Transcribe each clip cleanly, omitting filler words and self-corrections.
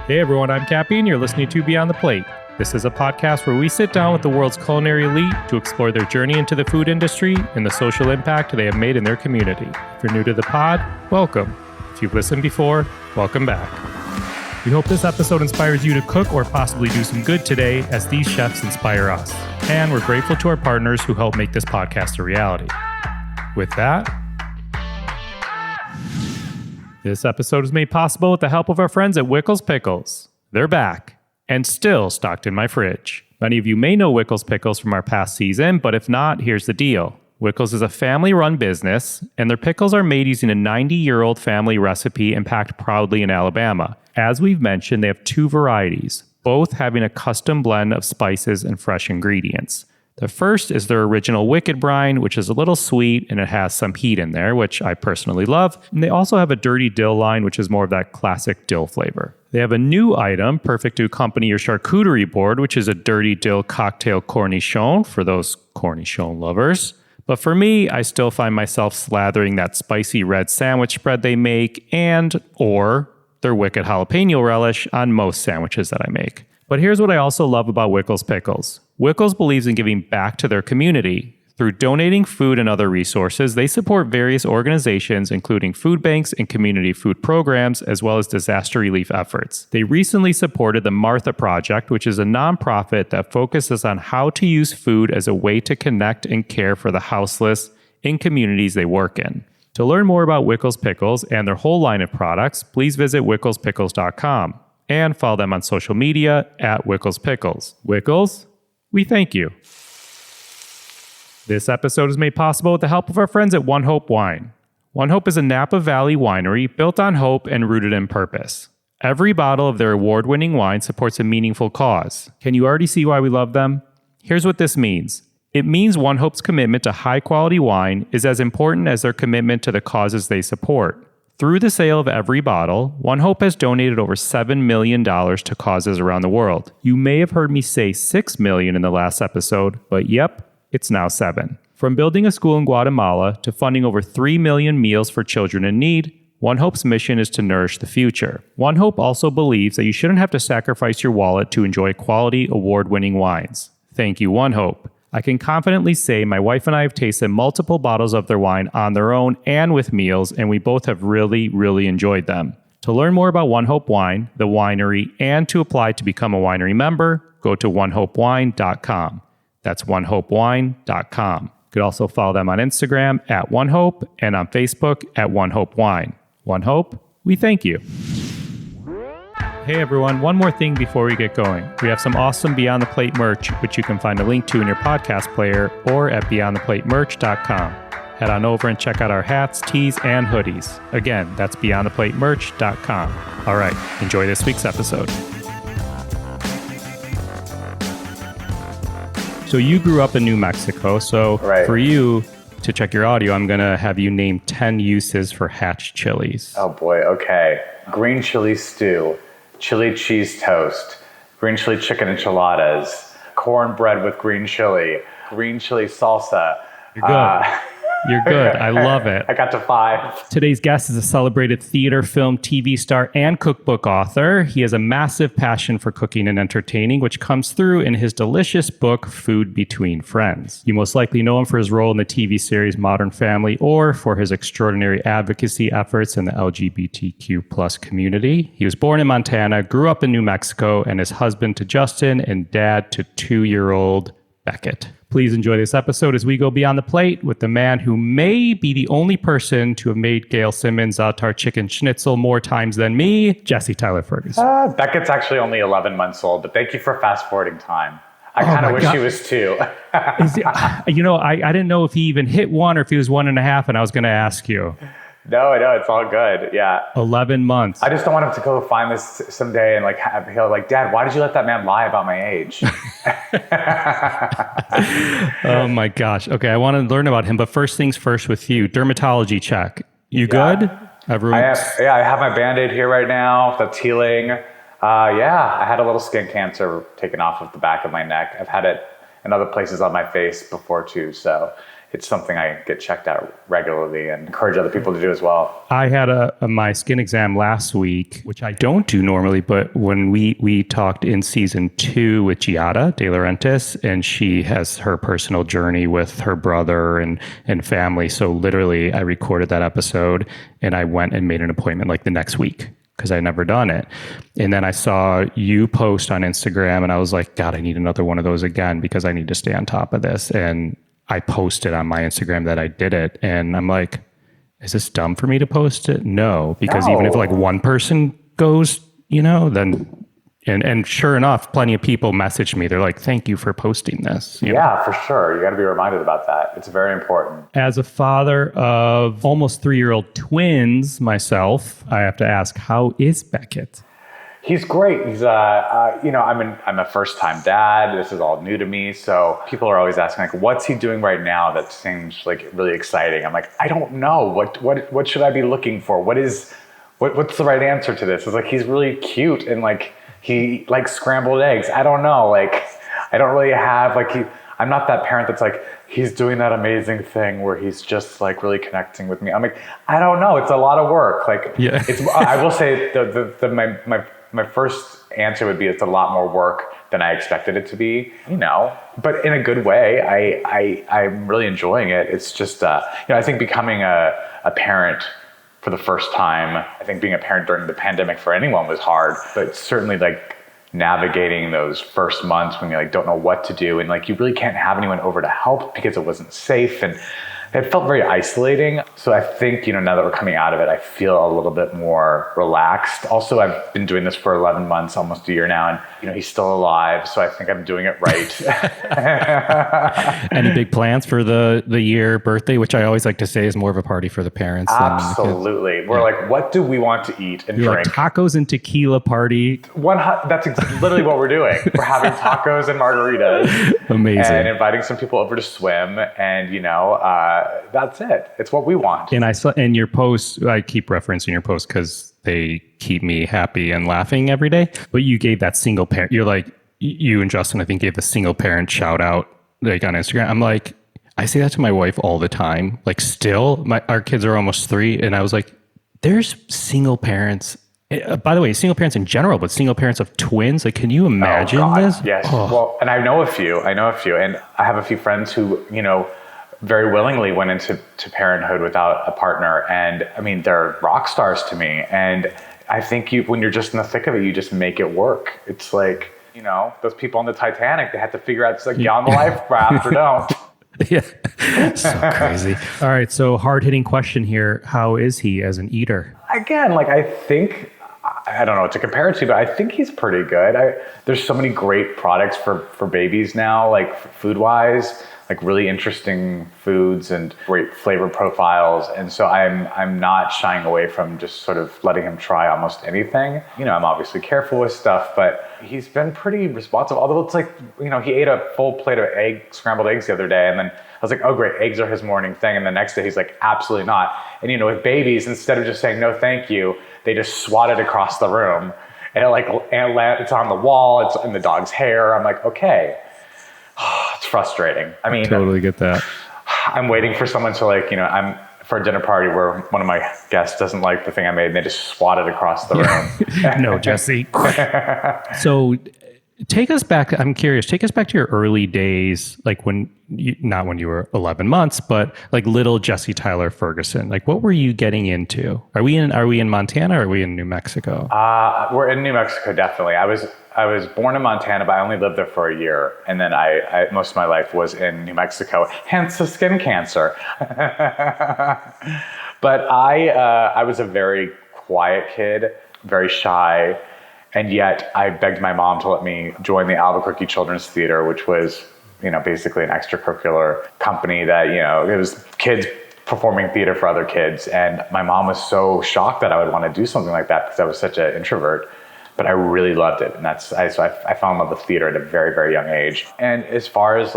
Hey everyone, I'm Cappy and you're listening to Beyond the Plate. This is a podcast where we sit down with the world's culinary elite to explore their journey into the food industry and the social impact they have made in their community. If you're new to the pod, welcome. If you've listened before, welcome back. We hope this episode inspires you to cook or possibly do some good today as these chefs inspire us. And we're grateful to our partners who help make this podcast a reality. With that, this episode is made possible with the help of our friends at Wickles Pickles. They're back and still stocked in my fridge. Many of you may know Wickles Pickles from our past season, but if not, here's the deal. Wickles is a family-run business, and their pickles are made using a 90-year-old family recipe and packed proudly in Alabama. As we've mentioned, they have two varieties, both having a custom blend of spices and fresh ingredients. The first is their original Wicked Brine, which is a little sweet and it has some heat in there, which I personally love. And they also have a Dirty Dill line, which is more of that classic dill flavor. They have a new item, perfect to accompany your charcuterie board, which is a Dirty Dill Cocktail Cornichon for those Cornichon lovers. But for me, I still find myself slathering that spicy red sandwich spread they make or their Wicked Jalapeno Relish on most sandwiches that I make. But here's what I also love about Wickles Pickles. Wickles believes in giving back to their community. Through donating food and other resources, they support various organizations, including food banks and community food programs, as well as disaster relief efforts. They recently supported the Martha Project, which is a nonprofit that focuses on how to use food as a way to connect and care for the houseless in communities they work in. To learn more about Wickles Pickles and their whole line of products, please visit wicklespickles.com and follow them on social media at Wickles Pickles. Wickles, we thank you. This episode is made possible with the help of our friends at One Hope Wine. One Hope is a Napa Valley winery built on hope and rooted in purpose. Every bottle of their award-winning wine supports a meaningful cause. Can you already see why we love them? Here's what this means. It means One Hope's commitment to high-quality wine is as important as their commitment to the causes they support. Through the sale of every bottle, One Hope has donated over $7 million to causes around the world. You may have heard me say $6 million in the last episode, but yep, it's now 7. From building a school in Guatemala to funding over 3 million meals for children in need, One Hope's mission is to nourish the future. One Hope also believes that you shouldn't have to sacrifice your wallet to enjoy quality, award-winning wines. Thank you, One Hope. I can confidently say my wife and I have tasted multiple bottles of their wine on their own and with meals, and we both have really, really enjoyed them. To learn more about One Hope Wine, the winery, and to apply to become a winery member, go to onehopewine.com. That's onehopewine.com. You could also follow them on Instagram at One Hope and on Facebook at One Hope Wine. One Hope, we thank you. Hey everyone, one more thing before we get going. We have some awesome Beyond the Plate merch, which you can find a link to in your podcast player or at beyondtheplatemerch.com. Head on over and check out our hats, tees, and hoodies. Again, that's beyondtheplatemerch.com. All right, enjoy this week's episode. So you grew up in New Mexico, so For you to check your audio, I'm going to have you name 10 uses for hatch chilies. Oh boy, okay. Green chili stew, chili cheese toast, green chili chicken enchiladas, cornbread with green chili salsa. You're good. You're good. I love it. I got to 5. Today's guest is a celebrated theater, film, TV star, and cookbook author. He has a massive passion for cooking and entertaining, which comes through in his delicious book, Food Between Friends. You most likely know him for his role in the TV series Modern Family or for his extraordinary advocacy efforts in the LGBTQ plus community. He was born in Montana, grew up in New Mexico, and is husband to Justin and dad to 2-year-old Beckett. Please enjoy this episode as we go beyond the plate with the man who may be the only person to have made Gail Simmons' Za'atar chicken schnitzel more times than me, Jesse Tyler Ferguson. Beckett's actually only 11 months old, but thank you for fast forwarding time. I kind of wish he was 2. I didn't know if he even hit 1 or if he was 1.5, and I was going to ask you. No, it's all good. Yeah. 11 months. I just don't want him to go find this someday and he'll Dad, why did you let that man lie about my age? Oh my gosh. Okay. I want to learn about him, but first things first with you. Dermatology check. You good? I have my Band-Aid here right now. That's healing. I had a little skin cancer taken off of the back of my neck. I've had it and other places on my face before too. So it's something I get checked out regularly and encourage other people to do as well. I had my skin exam last week, which I don't do normally, but when we talked in season 2 with Giada De Laurentiis, and she has her personal journey with her brother and family. So literally I recorded that episode and I went and made an appointment like the next week, because I'd never done it. And then I saw you post on Instagram and I was like, God, I need another one of those again, because I need to stay on top of this. And I posted on my Instagram that I did it. And I'm like, is this dumb for me to post it? No, because even if like one person goes, then, and sure enough, plenty of people messaged me. They're like, thank you for posting this. Yeah, for sure. You got to be reminded about that. It's very important. As a father of almost 3-year-old twins myself, I have to ask, how is Beckett? He's great. He's, I'm a first-time dad. This is all new to me. So people are always asking, like, what's he doing right now that seems like really exciting? I'm like, I don't know. What should I be looking for? What's the right answer to this? It's like, he's really cute and like he likes scrambled eggs. I don't know. Like, I don't really have I'm not that parent that's like, he's doing that amazing thing where he's just like really connecting with me. I'm like, I don't know. It's a lot of work. Like, yeah. I will say my first answer would be it's a lot more work than I expected it to be, but in a good way. I'm really enjoying it. It's just, I think becoming a parent for the first time, I think being a parent during the pandemic for anyone was hard, but certainly like navigating those first months when you like don't know what to do and like you really can't have anyone over to help because it wasn't safe, and it felt very isolating. So I think, now that we're coming out of it, I feel a little bit more relaxed. Also, I've been doing this for 11 months, almost a year now, and he's still alive, so I think I'm doing it right. Any big plans for the year birthday, which I always like to say is more of a party for the parents? Absolutely. We're like, what do we want to eat and drink? Like tacos and tequila party. That's literally what we're doing. We're having tacos and margaritas. Amazing. And inviting some people over to swim, and that's it. It's what we want. And I saw in your posts, I keep referencing your posts because they keep me happy and laughing every day. But you gave that single parent, you're like, you and Justin, I think, gave the single parent shout out like on Instagram. I'm like, I say that to my wife all the time. Like still, our kids are almost 3. And I was like, there's single parents. By the way, single parents in general, but single parents of twins. Like, can you imagine this? Yes. Oh. Well, and I know a few, and I have a few friends who, very willingly went into parenthood without a partner. And I mean, they're rock stars to me. And I think when you're just in the thick of it, you just make it work. It's like, those people on the Titanic, they had to figure out, it's like, get on the life raft or don't. Yeah. So crazy. All right. So hard-hitting question here. How is he as an eater? Again, I think, I don't know what to compare it to, but I think he's pretty good. There's so many great products for babies now, like food-wise, like really interesting foods and great flavor profiles. And so I'm not shying away from just sort of letting him try almost anything. I'm obviously careful with stuff, but he's been pretty responsive. Although it's like, he ate a full plate of scrambled eggs the other day. And then I was like, oh great, eggs are his morning thing. And the next day he's like, absolutely not. And with babies, instead of just saying, no, thank you, they just swat it across the room. And it's on the wall, it's in the dog's hair. I'm like, okay. It's frustrating. I mean, totally get that. I'm waiting for someone to I'm for a dinner party where one of my guests doesn't like the thing I made and they just swat it across the room. No, Jesse. So take us back. I'm curious. Take us back to your early days, like not when you were 11 months, but like little Jesse Tyler Ferguson. Like, what were you getting into? Are we in Montana or are we in New Mexico? We're in New Mexico, definitely. I was born in Montana, but I only lived there for a year. And then I most of my life was in New Mexico, hence the skin cancer. But I was a very quiet kid, very shy. And yet I begged my mom to let me join the Albuquerque Children's Theater, which was, basically an extracurricular company that, it was kids performing theater for other kids. And my mom was so shocked that I would want to do something like that because I was such an introvert. But I really loved it. And so I fell in love with theater at a very, very young age. And as far as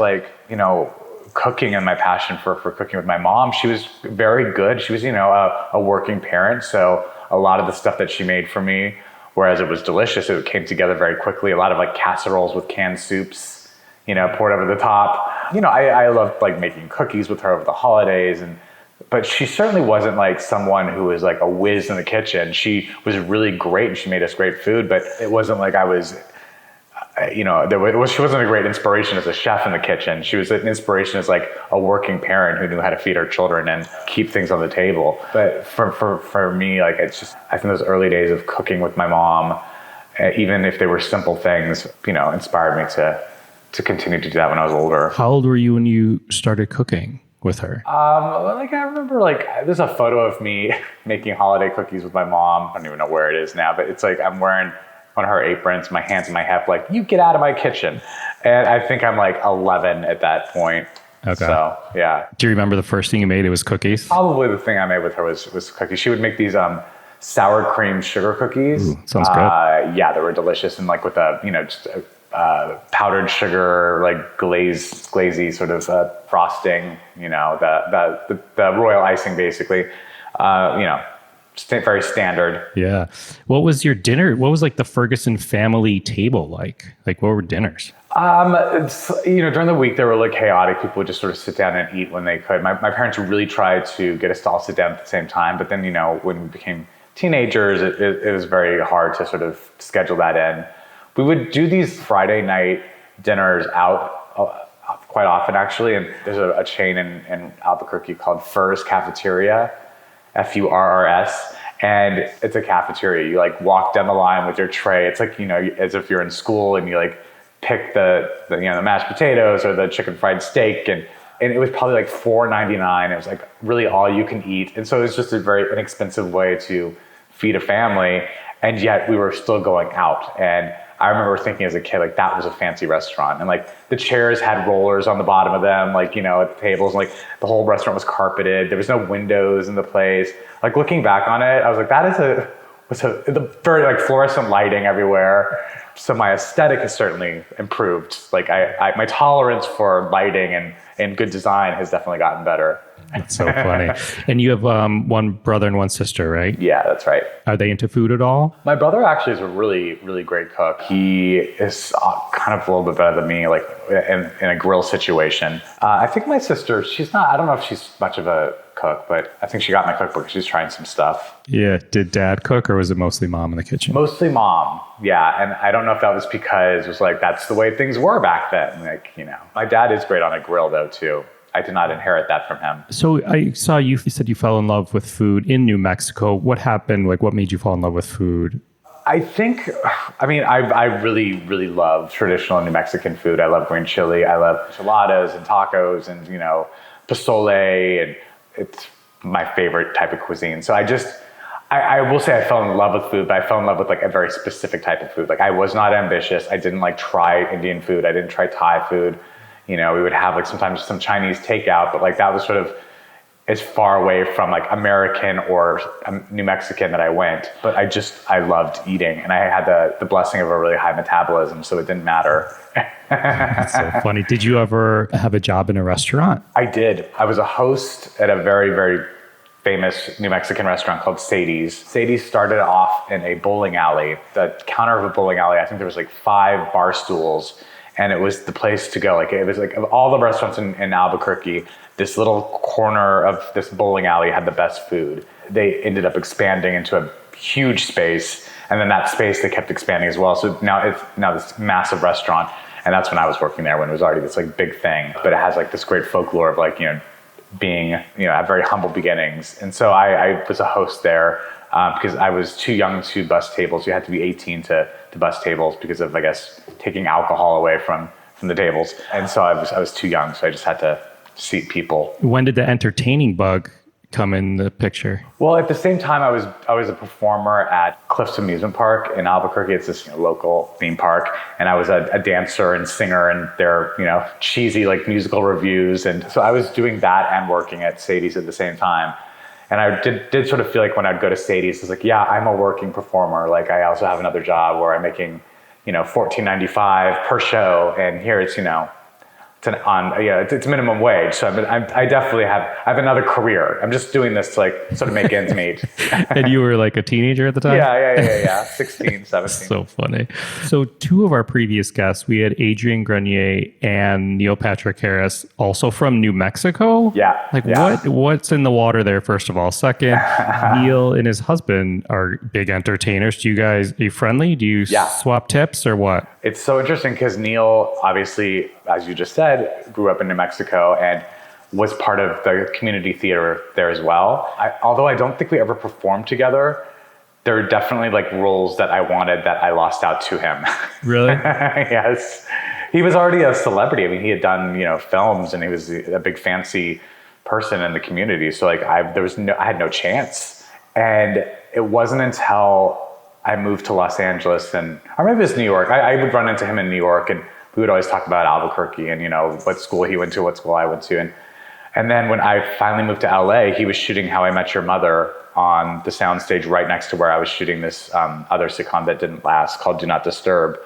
cooking and my passion for cooking with my mom, she was very good. She was, a working parent. So a lot of the stuff that she made for me, whereas it was delicious, it came together very quickly. A lot of casseroles with canned soups, poured over the top. I loved like making cookies with her over the holidays, but she certainly wasn't like someone who was like a whiz in the kitchen. She was really great and she made us great food, but it wasn't like I was, she wasn't a great inspiration as a chef in the kitchen. She was an inspiration as like a working parent who knew how to feed her children and keep things on the table. But for me, like I think those early days of cooking with my mom, even if they were simple things, inspired me to continue to do that when I was older. How old were you when you started cooking with her? I remember there's a photo of me making holiday cookies with my mom. I don't even know where it is now, but it's like I'm wearing one of her aprons, my hands in my hip, like, you get out of my kitchen. And I think I'm like 11 at that point. Okay. So, yeah. Do you remember the first thing you made? It was cookies? Probably the thing I made with her was cookies. She would make these sour cream sugar cookies. Ooh, sounds good. Yeah, they were delicious. And like with powdered sugar, like glazy sort of frosting, the royal icing basically, very standard. Yeah. What was your dinner? What was like the Ferguson family table like? Like what were dinners? During the week they were like chaotic. People would just sort of sit down and eat when they could. My parents really tried to get us to all sit down at the same time, but then when we became teenagers, it was very hard to sort of schedule that in. We would do these Friday night dinners out quite often, actually. And there's a chain in Albuquerque called Furr's Cafeteria, Furrs. And it's a cafeteria. You like walk down the line with your tray. It's like, as if you're in school and you like pick the mashed potatoes or the chicken fried steak. And it was probably like $4.99. It was like really all you can eat. And so it was just a very inexpensive way to feed a family. And yet we were still going out. And I remember thinking as a kid, like that was a fancy restaurant. And like the chairs had rollers on the bottom of them, like, at the tables, and like the whole restaurant was carpeted. There was no windows in the place. Like looking back on it, I was like, that was a very like fluorescent lighting everywhere. So my aesthetic has certainly improved. Like my tolerance for lighting and good design has definitely gotten better. That's so funny. And you have one brother and one sister, right? Yeah, that's right. Are they into food at all? My brother actually is a really, really great cook. He is kind of a little bit better than me, like in a grill situation. I think my sister, I don't know if she's much of a cook, but I think she got my cookbook. She's trying some stuff. Yeah. Did dad cook or was it mostly mom in the kitchen? Mostly mom. Yeah. And I don't know if that was because it was like, that's the way things were back then. Like, my dad is great on a grill though, too. I did not inherit that from him. So I saw you said you fell in love with food in New Mexico. What happened? Like, what made you fall in love with food? I really, really love traditional New Mexican food. I love green chili. I love enchiladas and tacos and, pozole. And it's my favorite type of cuisine. So I will say I fell in love with food, but I fell in love with like a very specific type of food. Like I was not ambitious. I didn't like try Indian food. I didn't try Thai food. We would have like sometimes some Chinese takeout, but like that was sort of as far away from like American or New Mexican that I went. But I loved eating, and I had the blessing of a really high metabolism, so it didn't matter. That's so funny. Did you ever have a job in a restaurant? I did. I was a host at a very, very famous New Mexican restaurant called Sadie's. Sadie's started off in a bowling alley. The counter of a bowling alley, I think there was like 5 bar stools. And it was the place to go. Like it was like of all the restaurants in Albuquerque, this little corner of this bowling alley had the best food. They ended up expanding into a huge space, and then that space they kept expanding as well. So now it's this massive restaurant, and that's when I was working there when it was already this like big thing. But it has like this great folklore of like being at very humble beginnings. And so I was a host there because I was too young to bus tables. You had to be 18 to bus tables because of, I guess, taking alcohol away from the tables. And so I was too young, so I just had to seat people. When did the entertaining bug come in the picture? Well, at the same time, I was a performer at Cliffs Amusement Park in Albuquerque. It's this local theme park, and I was a dancer and singer in their cheesy like musical reviews. And so I was doing that and working at Sadie's at the same time. And I did sort of feel like when I'd go to Sadie's, it's like, yeah, I'm a working performer. Like I also have another job where I'm making, $14.95 per show. And here it's, it's minimum wage. So I definitely I have another career. I'm just doing this to like sort of make ends meet. And you were like a teenager at the time? Yeah. 16, 17. So funny. So two of our previous guests, we had Adrian Grenier and Neil Patrick Harris, also from New Mexico. Yeah. What's in the water there, first of all? Second, Neil and his husband are big entertainers. Are you friendly? Do you swap tips or what? It's so interesting because Neil, obviously, as you just said, grew up in New Mexico and was part of the community theater there as well. Although I don't think we ever performed together, there are definitely like roles that I wanted that I lost out to him. Really? Yes. He was already a celebrity. I mean, he had done, films, and he was a big fancy person in the community. So like I had no chance. And it wasn't until I moved to Los Angeles or maybe it was New York. I would run into him in New York, and we would always talk about Albuquerque and, what school he went to, what school I went to. And then when I finally moved to LA, he was shooting How I Met Your Mother on the soundstage right next to where I was shooting this other sitcom that didn't last called Do Not Disturb.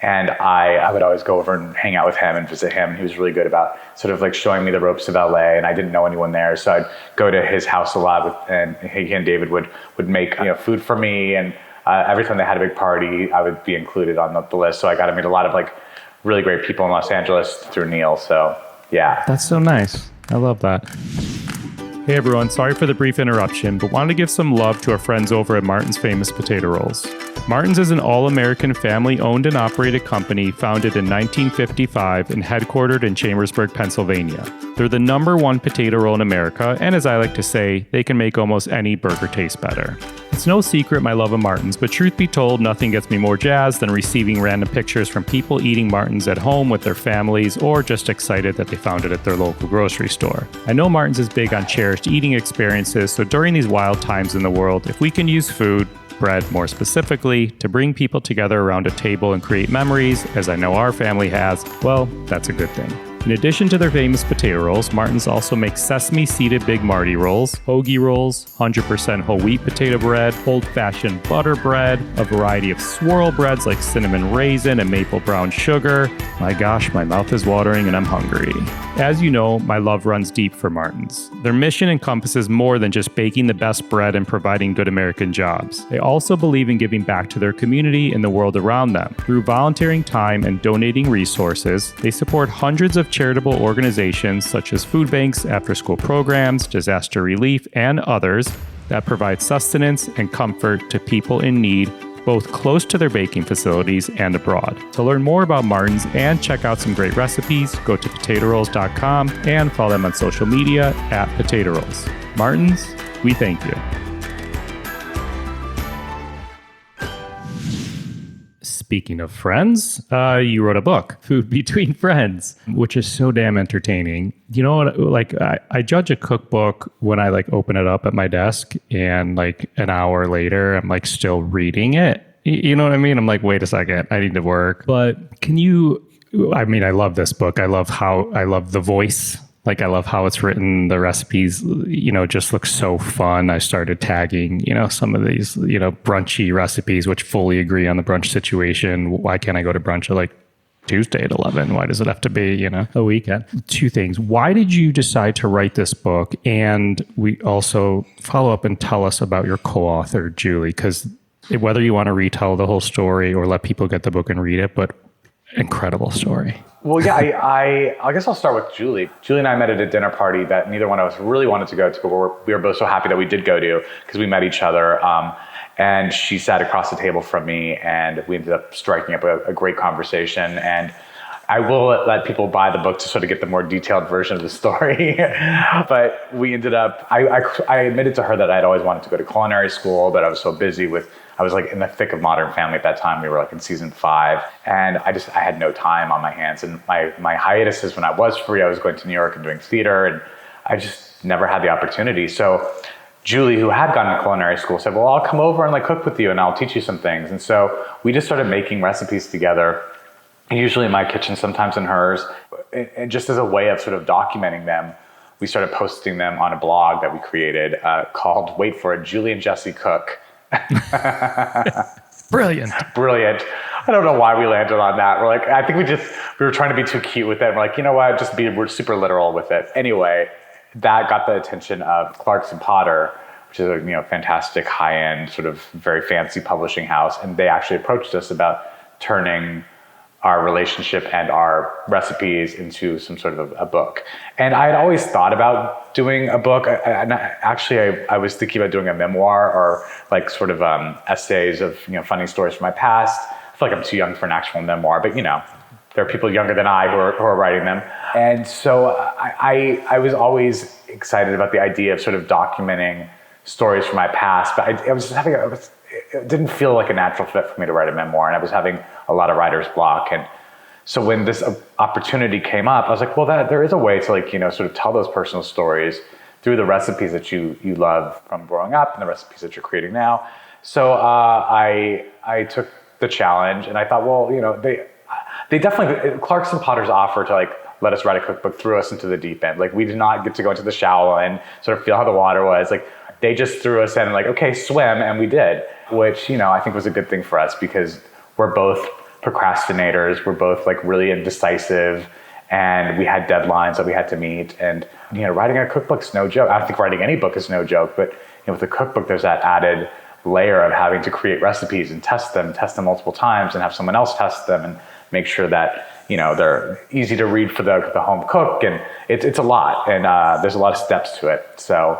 And I would always go over and hang out with him and visit him. He was really good about sort of like showing me the ropes of LA, and I didn't know anyone there. So I'd go to his house a lot and he and David would make food for me, and every time they had a big party, I would be included on the list. So I got to meet a lot of like really great people in Los Angeles through Neil. So yeah. That's so nice. I love that. Hey everyone, sorry for the brief interruption, but wanted to give some love to our friends over at Martin's Famous Potato Rolls. Martin's is an all-American family-owned and operated company founded in 1955 and headquartered in Chambersburg, Pennsylvania. They're the #1 potato roll in America, and as I like to say, they can make almost any burger taste better. It's no secret my love of Martin's, but truth be told, nothing gets me more jazzed than receiving random pictures from people eating Martin's at home with their families or just excited that they found it at their local grocery store. I know Martin's is big on cherished eating experiences, so during these wild times in the world, if we can use food, bread more specifically, to bring people together around a table and create memories, as I know our family has, well, that's a good thing. In addition to their famous potato rolls, Martin's also makes sesame-seeded Big Marty rolls, hoagie rolls, 100% whole wheat potato bread, old-fashioned butter bread, a variety of swirl breads like cinnamon raisin and maple brown sugar. My gosh, my mouth is watering and I'm hungry. As you know, my love runs deep for Martin's. Their mission encompasses more than just baking the best bread and providing good American jobs. They also believe in giving back to their community and the world around them. Through volunteering time and donating resources, they support hundreds of charitable organizations such as food banks, after-school programs, disaster relief, and others that provide sustenance and comfort to people in need, both close to their baking facilities and abroad. To learn more about Martin's and check out some great recipes, go to potatorolls.com and follow them on social media at Potato Rolls. Martin's, we thank you. Speaking of friends, you wrote a book, Food Between Friends, which is so damn entertaining. You know what? Like, I judge a cookbook when I like open it up at my desk, and like an hour later, I'm like still reading it. You know what I mean? I'm like, wait a second, I need to work. But can you? I mean, I love this book. I love the voice. Like, I love how it's written. The recipes, just look so fun. I started tagging, some of these, brunchy recipes, which fully agree on the brunch situation. Why can't I go to brunch at like Tuesday at 11? Why does it have to be, a weekend? Two things. Why did you decide to write this book? And we also follow up and tell us about your co-author, Julie, because whether you want to retell the whole story or let people get the book and read it, but incredible story. Well, yeah, I guess I'll start with Julie. Julie and I met at a dinner party that neither one of us really wanted to go to, but we were both so happy that we did go to because we met each other. And she sat across the table from me, and we ended up striking up a great conversation. And I will let people buy the book to sort of get the more detailed version of the story. But we ended up, I admitted to her that I'd always wanted to go to culinary school, but I was so busy I was like in the thick of Modern Family at that time. We were like in season 5, and I had no time on my hands. And my hiatuses when I was free, I was going to New York and doing theater, and I just never had the opportunity. So Julie, who had gone to culinary school, said, well, I'll come over and like cook with you and I'll teach you some things. And so we just started making recipes together, usually in my kitchen, sometimes in hers. And just as a way of sort of documenting them, we started posting them on a blog that we created called, wait for it, Julie and Jesse Cook. Brilliant. I don't know why we landed on that. We're like, I think we were trying to be too cute with it. We're like, you know what, we're super literal with it. Anyway, that got the attention of Clarkson Potter, which is a fantastic high-end, sort of very fancy publishing house. And they actually approached us about turning our relationship and our recipes into some sort of a book. And I had always thought about doing a book. I was thinking about doing a memoir or like sort of essays of funny stories from my past. I feel like I'm too young for an actual memoir, but there are people younger than I who are writing them. And so I was always excited about the idea of sort of documenting stories from my past, but it didn't feel like a natural fit for me to write a memoir, and I was having a lot of writer's block. And so when this opportunity came up, I was like, well, there is a way to sort of tell those personal stories through the recipes that you love from growing up and the recipes that you're creating now. So I took the challenge, and I thought, well, they definitely, Clarkson Potter's offer to let us write a cookbook threw us into the deep end. We did not get to go into the shallow and sort of feel how the water was. They just threw us in okay, swim, and we did, which, I think was a good thing for us because we're both procrastinators. We're both really indecisive, and we had deadlines that we had to meet. And, writing a cookbook's no joke. I don't think writing any book is no joke, but with a cookbook, there's that added layer of having to create recipes and test them multiple times and have someone else test them and make sure that, they're easy to read for the home cook. And it's a lot, and there's a lot of steps to it. So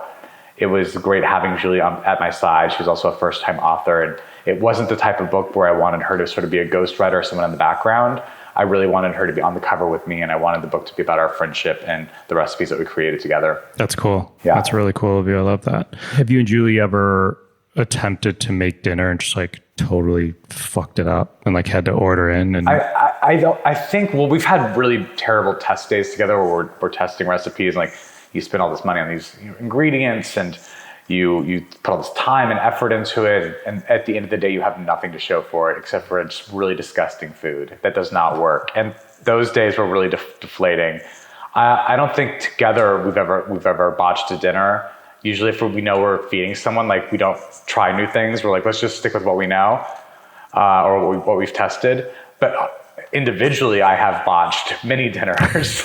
it was great having Julie at my side. She was also a first-time author, and it wasn't the type of book where I wanted her to sort of be a ghostwriter or someone in the background. I really wanted her to be on the cover with me, and I wanted the book to be about our friendship and the recipes that we created together. That's cool. Yeah. That's really cool of you. I love that. Have you and Julie ever attempted to make dinner and just totally fucked it up and had to order in? And I think, well, we've had really terrible test days together where we're testing recipes, and you spend all this money on these ingredients, and you put all this time and effort into it, and at the end of the day, you have nothing to show for it except for just really disgusting food that does not work. And those days were really deflating. I don't think together we've ever botched a dinner. Usually, if we know we're feeding someone, we don't try new things. We're let's just stick with what we know or what we've tested. But individually, I have botched many dinners.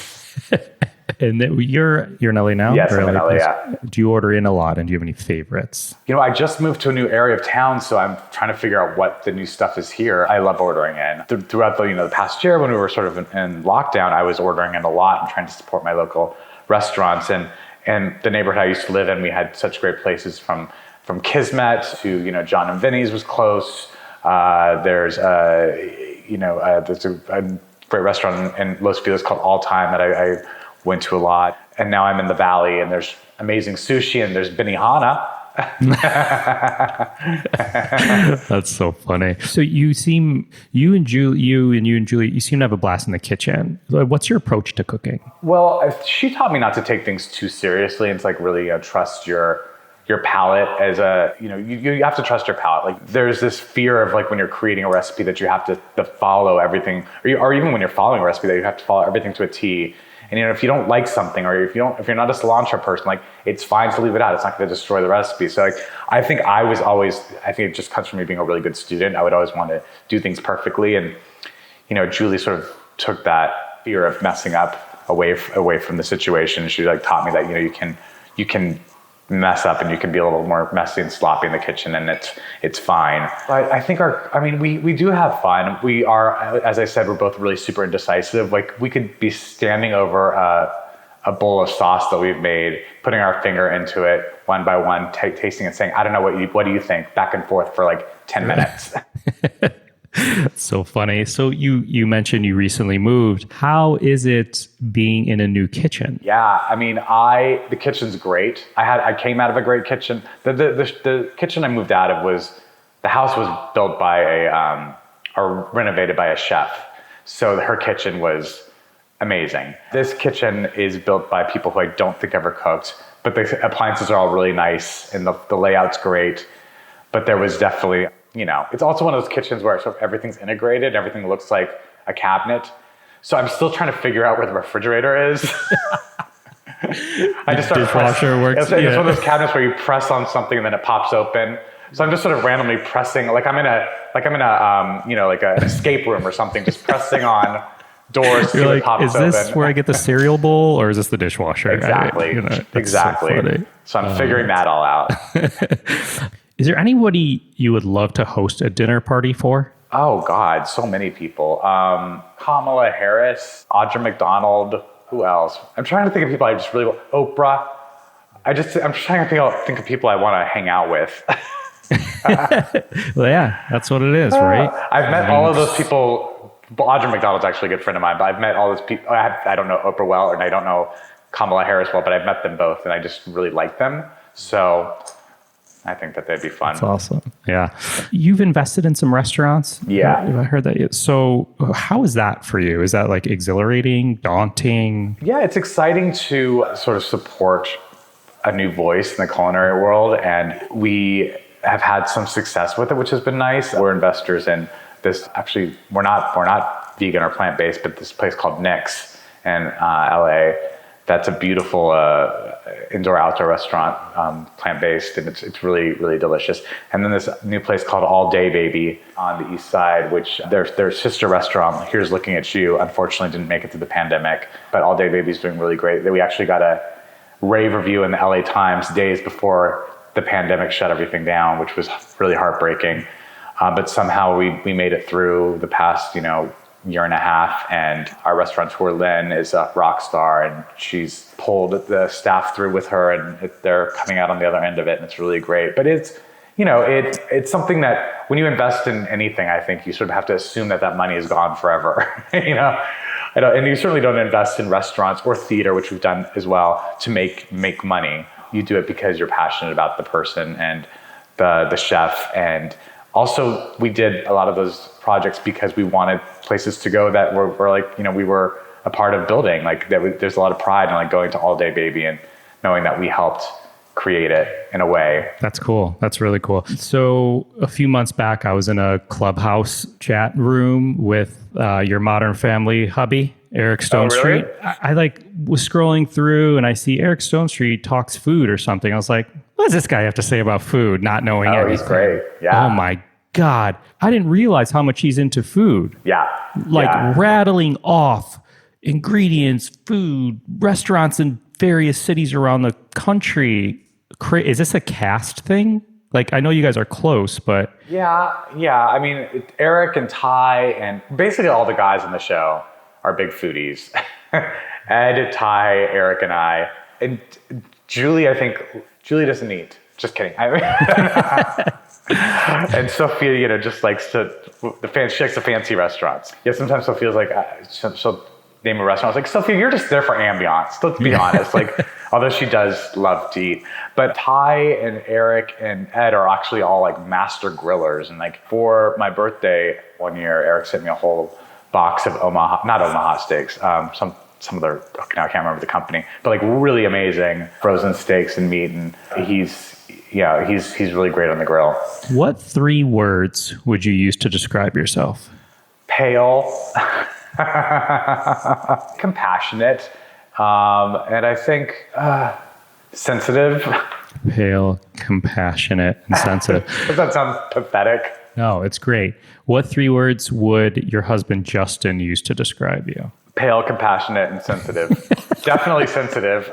And you're in LA now? Yes, I'm in LA, yeah. Do you order in a lot, and do you have any favorites? I just moved to a new area of town, so I'm trying to figure out what the new stuff is here. I love ordering in. Throughout the past year when we were sort of in lockdown, I was ordering in a lot and trying to support my local restaurants. And the neighborhood I used to live in, we had such great places from Kismet to, John and Vinny's was close. There's a great restaurant in Los Feliz called All Time that I went to a lot. And now I'm in the Valley, and there's amazing sushi, and there's Benihana. That's so funny. So you and Julie, you seem to have a blast in the kitchen. What's your approach to cooking? Well, she taught me not to take things too seriously and to really trust your palate as you have to trust your palate. There's this fear of when you're creating a recipe that you have to follow everything, or even when you're following a recipe that you have to follow everything to a T. And if you don't like something, or if you're not a cilantro person, it's fine to leave it out. It's not going to destroy the recipe. So I think it just comes from me being a really good student. I would always want to do things perfectly. And, Julie sort of took that fear of messing up away from the situation. She taught me that, you can mess up and you can be a little more messy and sloppy in the kitchen, and it's fine. But I think we do have fun. We are, as I said, we're both really super indecisive. We could be standing over a bowl of sauce that we've made, putting our finger into it one by one, tasting and saying, I don't know, what do you think? Back and forth for 10 minutes. So funny. So you mentioned you recently moved. How is it being in a new kitchen? Yeah, the kitchen's great. I came out of a great kitchen. The kitchen I moved out of the house was built by or renovated by a chef. So her kitchen was amazing. This kitchen is built by people who I don't think ever cooked, but the appliances are all really nice and the layout's great. But there was definitely, it's also one of those kitchens where sort of everything's integrated, everything looks like a cabinet. So I'm still trying to figure out where the refrigerator is. I just start dishwasher works. It's one of those cabinets where you press on something and then it pops open. So I'm just sort of randomly pressing, like I'm in a like an escape room or something, just pressing on doors to see what pops is open. this where I get the cereal bowl or is this the dishwasher? Exactly. Exactly. So I'm figuring that all out. Is there anybody you would love to host a dinner party for? Oh God, so many people. Kamala Harris, Audra McDonald. Who else? I'm trying to think of people I just really want. Oprah. I'm just trying to think of people I want to hang out with. Well, yeah, that's what it is, right? I've met all of those people. Audra McDonald's actually a good friend of mine, but I've met all those people. I don't know Oprah well, and I don't know Kamala Harris well, but I've met them both, and I just really like them. So I think that they'd be fun. That's awesome. Yeah. You've invested in some restaurants? Yeah. I heard that. So how is that for you? Is that like exhilarating, daunting? Yeah, it's exciting to sort of support a new voice in the culinary world. And we have had some success with it, which has been nice. We're investors in this. Actually, we're not vegan or plant-based, but this place called Nick's in LA. That's a beautiful indoor-outdoor restaurant, plant-based, and it's really, really delicious. And then this new place called All Day Baby on the east side, which their sister restaurant, Here's Looking at You, unfortunately didn't make it through the pandemic, but All Day Baby's doing really great. We actually got a rave review in the LA Times days before the pandemic shut everything down, which was really heartbreaking. But somehow we made it through the past, year and a half, and our restaurateur Lynn is a rock star, and she's pulled the staff through with her, and they're coming out on the other end of it, and it's really great. But it's something that when you invest in anything, I think you sort of have to assume that money is gone forever. And you certainly don't invest in restaurants or theater, which we've done as well, to make money. You do it because you're passionate about the person and the chef. And also, we did a lot of those projects because we wanted places to go that were like, we were a part of building. Like there's a lot of pride in like going to All Day Baby and knowing that we helped create it in a way. That's cool. That's really cool. So a few months back, I was in a Clubhouse chat room with your Modern Family hubby, Eric Stonestreet. Oh, really? I was scrolling through and I see Eric Stonestreet talks food or something. I was like, what does this guy have to say about food? Not knowing everything. He's great. Yeah. Oh my God. I didn't realize how much he's into food. Yeah. Rattling off ingredients, food, restaurants in various cities around the country. Is this a cast thing? I know you guys are close, but... Yeah. I mean, Eric and Ty and basically all the guys on the show are big foodies. Ed, Ty, Eric, and I. And Julie, I think... Julie doesn't eat. Just kidding. And Sophia, just likes she likes the fancy restaurants. Yeah, sometimes Sophia's like, she'll name a restaurant. I was like, Sophia, you're just there for ambiance. Let's be honest. Although she does love to eat. But Ty and Eric and Ed are actually all master grillers. And for my birthday one year, Eric sent me a whole box of not Omaha steaks, some other, now I can't remember the company, but really amazing frozen steaks and meat. And he's really great on the grill. What 3 words would you use to describe yourself? Pale, compassionate, and I think sensitive. Pale, compassionate, and sensitive. Does that sound pathetic? No, it's great. What 3 words would your husband Justin use to describe you? Pale, compassionate, and sensitive. Definitely sensitive.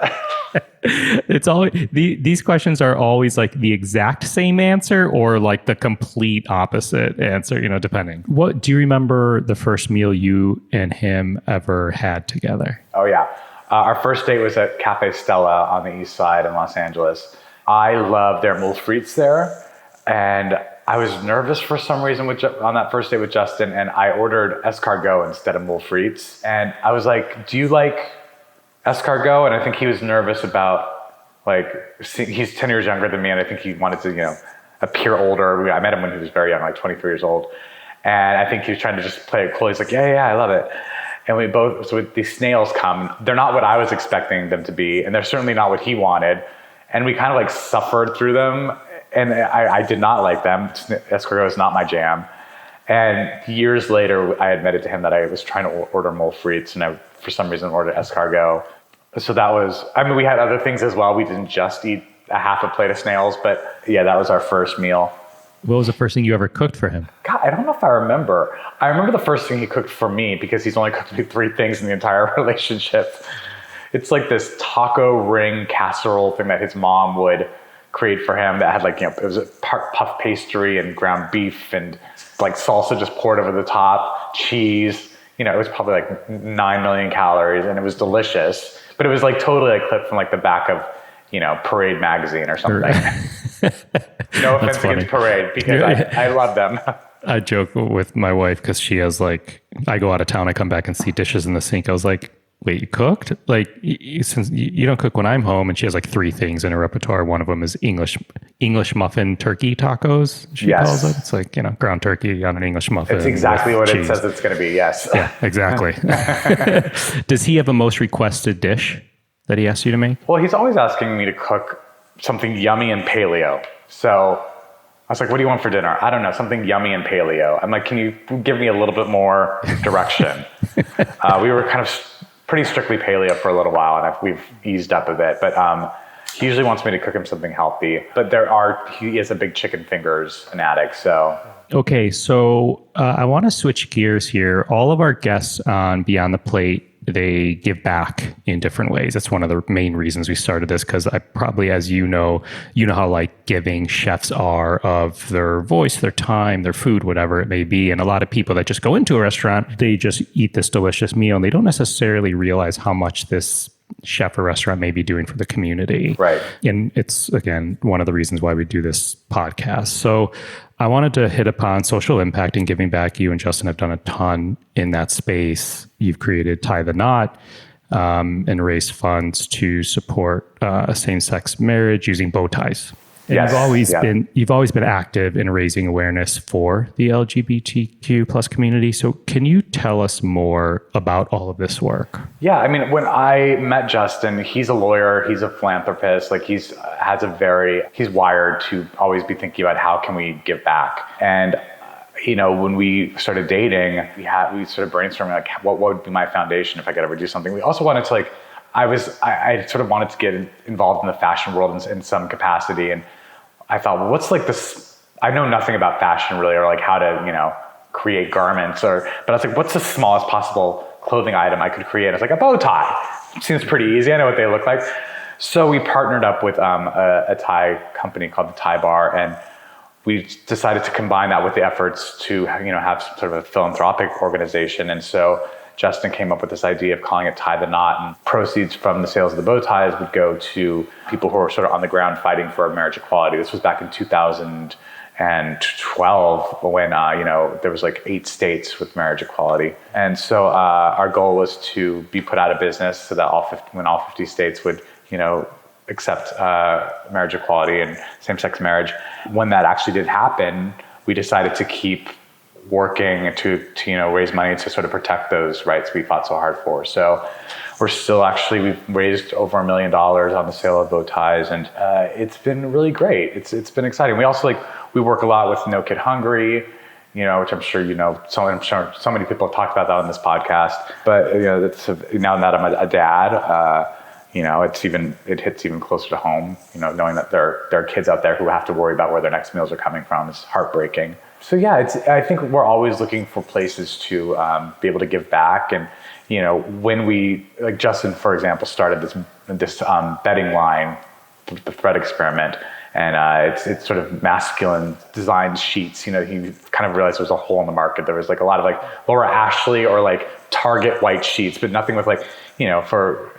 It's always these questions are always the exact same answer or the complete opposite answer, depending. What do you remember the first meal you and him ever had together? Oh yeah. Our first date was at Cafe Stella on the east side in Los Angeles. I love their moules frites there, and I was nervous for some reason on that first date with Justin, and I ordered escargot instead of moules frites. And I was like, do you like escargot? And I think he was nervous about, he's 10 years younger than me, and I think he wanted to, appear older. I met him when he was very young, 23 years old. And I think he was trying to just play it cool. He's like, yeah, I love it. And so these snails come. They're not what I was expecting them to be, and they're certainly not what he wanted. And we kind of suffered through them. And I did not like them. Escargot is not my jam. And years later, I admitted to him that I was trying to order moules frites, and I, for some reason, ordered escargot. So that was, we had other things as well. We didn't just eat a half a plate of snails, but yeah, that was our first meal. What was the first thing you ever cooked for him? God, I don't know if I remember. I remember the first thing he cooked for me because he's only cooked me 3 things in the entire relationship. It's like this taco ring casserole thing that his mom would create for him that had like, it was a puff pastry and ground beef and like salsa just poured over the top, cheese. It was probably like 9 million calories and it was delicious. But it was like totally a clip from like the back of, Parade magazine or something. No offense against Parade because I love them. I joke with my wife because she has like, I go out of town, I come back and see dishes in the sink. I was like, wait, you cooked? Like, since you don't cook when I'm home, and she has like 3 things in her repertoire. One of them is English muffin turkey tacos. She calls it. It's like, ground turkey on an English muffin. It's exactly what cheese. It says it's going to be. Yes. Yeah, exactly. Does he have a most requested dish that he asks you to make? Well, he's always asking me to cook something yummy and paleo. So I was like, what do you want for dinner? I don't know, something yummy and paleo. I'm like, can you give me a little bit more direction? We were kind of pretty strictly paleo for a little while, and we've eased up a bit. But he usually wants me to cook him something healthy. But he is a big chicken fingers fanatic, so... Okay, so I want to switch gears here. All of our guests on Beyond the Plate, they give back in different ways. That's one of the main reasons we started this, because I probably, as you know how like giving chefs are of their voice, their time, their food, whatever it may be. And a lot of people that just go into a restaurant, they just eat this delicious meal and they don't necessarily realize how much this chef or restaurant may be doing for the community. Right. And it's, again, one of the reasons why we do this podcast. So I wanted to hit upon social impact and giving back. You and Justin have done a ton in that space. You've created Tie the Knot and raised funds to support same-sex marriage using bow ties. And yes. You've always been active in raising awareness for the LGBTQ plus community. So can you tell us more about all of this work? Yeah, I mean, when I met Justin, he's a lawyer, he's a philanthropist, like he's wired to always be thinking about how can we give back. And when we started dating, we started brainstorming like what would be my foundation if I could ever do something. We also wanted to I sort of wanted to get involved in the fashion world in some capacity. And I thought, well, what's like this? I know nothing about fashion really, or like how to, create garments but I was like, what's the smallest possible clothing item I could create? I was like, a bow tie. It seems pretty easy. I know what they look like. So we partnered up with a tie company called the Tie Bar, and we decided to combine that with the efforts to, have sort of a philanthropic organization. And so Justin came up with this idea of calling it Tie the Knot, and proceeds from the sales of the bow ties would go to people who are sort of on the ground fighting for marriage equality. This was back in 2012 when, there was like 8 states with marriage equality. And so our goal was to be put out of business so that when all 50 states would, accept marriage equality and same-sex marriage. When that actually did happen, we decided to keep working to raise money to sort of protect those rights we fought so hard for. So we've raised over $1 million on the sale of bow ties, and it's been really great. It's been exciting. We also we work a lot with No Kid Hungry, which I'm sure I'm sure so many people have talked about that on this podcast. But now that I'm a dad, it hits even closer to home. Knowing that there are kids out there who have to worry about where their next meals are coming from is heartbreaking. So yeah, I think we're always looking for places to be able to give back. And when we, like Justin, for example, started this bedding line, the Thread Experiment, and it's sort of masculine designed sheets. He kind of realized there was a hole in the market. There was like a lot of like Laura Ashley or like Target white sheets, but nothing with like for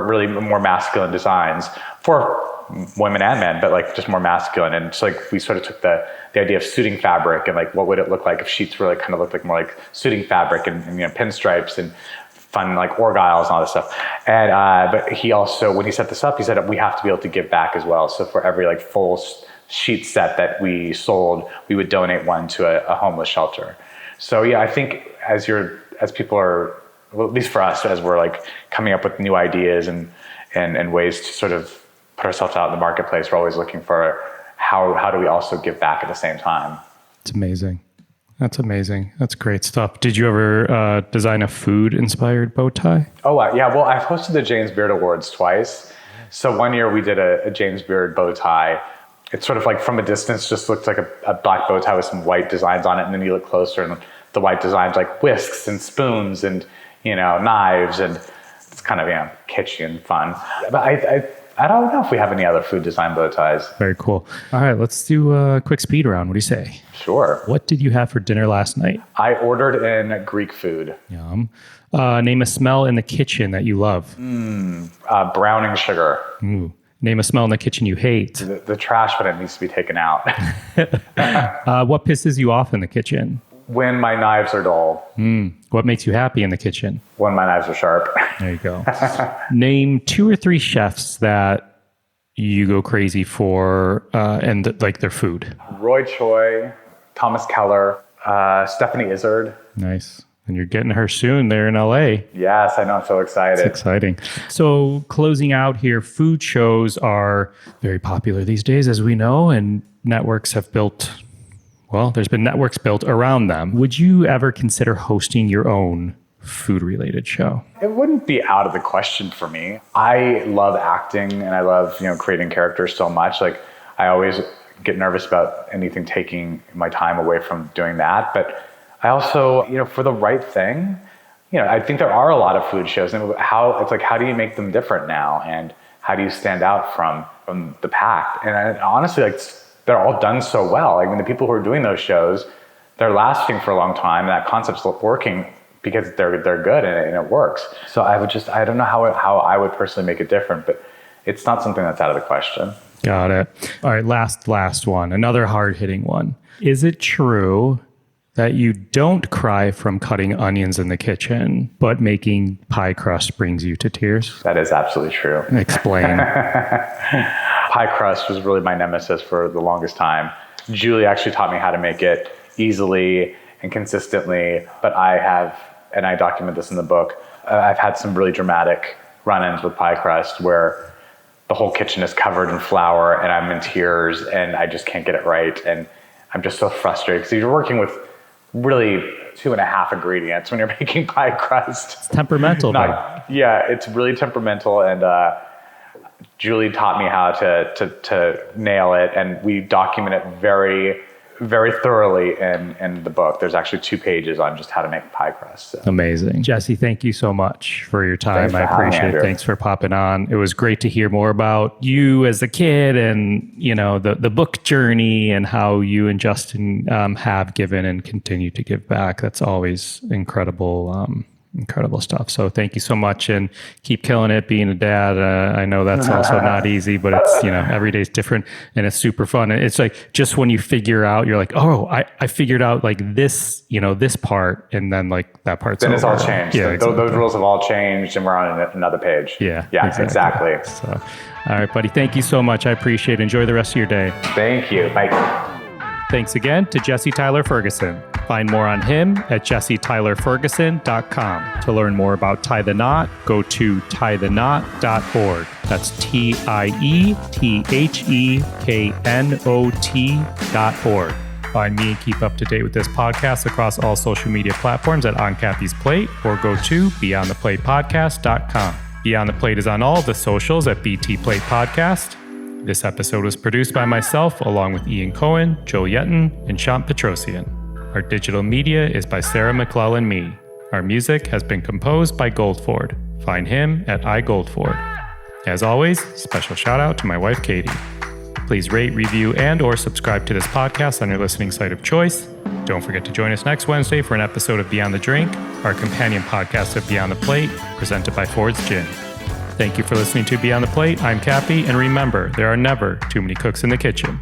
really more masculine designs for women and men, but like just more masculine. And so like we sort of took the idea of suiting fabric and like what would it look like if sheets really kind of looked like more like suiting fabric and pinstripes and fun like orgiles and all this stuff. And but he also, when he set this up, he said we have to be able to give back as well. So for every like full sheet set that we sold, we would donate one to a homeless shelter. So yeah, I think as people are, well, at least for us, as we're like coming up with new ideas and ways to sort of put ourselves out in the marketplace, we're always looking for how do we also give back at the same time. It's amazing. That's amazing. That's great stuff. Did you ever design a food-inspired bow tie? Oh, yeah. Well, I've hosted the James Beard Awards twice. So one year we did a James Beard bow tie. It's sort of like from a distance, just looks like a black bow tie with some white designs on it. And then you look closer and the white designs like whisks and spoons and, knives. And it's kind of, kitschy and fun. But I don't know if we have any other food design bow ties. Very cool. All right, let's do a quick speed round. What do you say? Sure. What did you have for dinner last night? I ordered in Greek food. Yum. Name a smell in the kitchen that you love. Browning sugar. Ooh. Name a smell in the kitchen you hate. The trash when it needs to be taken out. What pisses you off in the kitchen? When my knives are dull. What makes you happy in the kitchen? When my knives are sharp. There you go. Name 2 or 3 chefs that you go crazy for and like their food. Roy Choi, Thomas Keller, Stephanie Izzard. Nice. And you're getting her soon there in LA. Yes, I know. I'm so excited. It's exciting. So closing out here, food shows are very popular these days, as we know, and networks have built, there's been networks built around them. Would you ever consider hosting your own food-related show? It wouldn't be out of the question for me. I love acting and I love, creating characters so much. Like I always get nervous about anything taking my time away from doing that. But I also, for the right thing, I think there are a lot of food shows and how do you make them different now? And how do you stand out from the pack? And honestly, they're all done so well. Like when the people who are doing those shows, they're lasting for a long time and that concept's working because they're good and it works. So I don't know how I would personally make it different, but it's not something that's out of the question. Got it. All right, last one, another hard-hitting one. Is it true that you don't cry from cutting onions in the kitchen, but making pie crust brings you to tears? That is absolutely true. Explain. Pie crust was really my nemesis for the longest time. Julie actually taught me how to make it easily and consistently, but I document this in the book, I've had some really dramatic run-ins with pie crust where the whole kitchen is covered in flour and I'm in tears and I just can't get it right. And I'm just so frustrated because you're working with really 2.5 ingredients when you're making pie crust. It's temperamental. Yeah, it's really temperamental. And Julie taught me how to nail it. And we document it very, very thoroughly in the book. There's actually 2 pages on just how to make pie crust. So. Amazing. Jesse, thank you so much for your time. I appreciate it. Thanks for popping on. It was great to hear more about you as a kid and, the book journey and how you and Justin have given and continue to give back. That's always incredible stuff. So thank you so much and keep killing it being a dad. I know that's also not easy, but it's, every day's different and it's super fun. And it's like, just when you figure out, you're like, oh, I figured out like this, this part. And then like that part's then over. It's all changed. Yeah, exactly. Those rules have all changed and we're on another page. Yeah, exactly. So, all right, buddy. Thank you so much. I appreciate it. Enjoy the rest of your day. Thank you. Bye. Thanks again to Jesse Tyler Ferguson. Find more on him at jessetylerferguson.com. To learn more about Tie the Knot, go to tiethenot.org. That's tietheknot.org. Find me and keep up to date with this podcast across all social media platforms at On Cappy's Plate or go to beyondtheplatepodcast.com. Beyond the Plate is on all of the socials at BT Plate Podcast. This episode was produced by myself, along with Ian Cohen, Joe Yetton, and Shant Petrosian. Our digital media is by Sarah McClellan-Me. Our music has been composed by Goldford. Find him at iGoldford. As always, special shout out to my wife, Katie. Please rate, review, and or subscribe to this podcast on your listening site of choice. Don't forget to join us next Wednesday for an episode of Beyond the Drink, our companion podcast of Beyond the Plate, presented by Ford's Gin. Thank you for listening to Beyond the Plate. I'm Cappy, and remember, there are never too many cooks in the kitchen.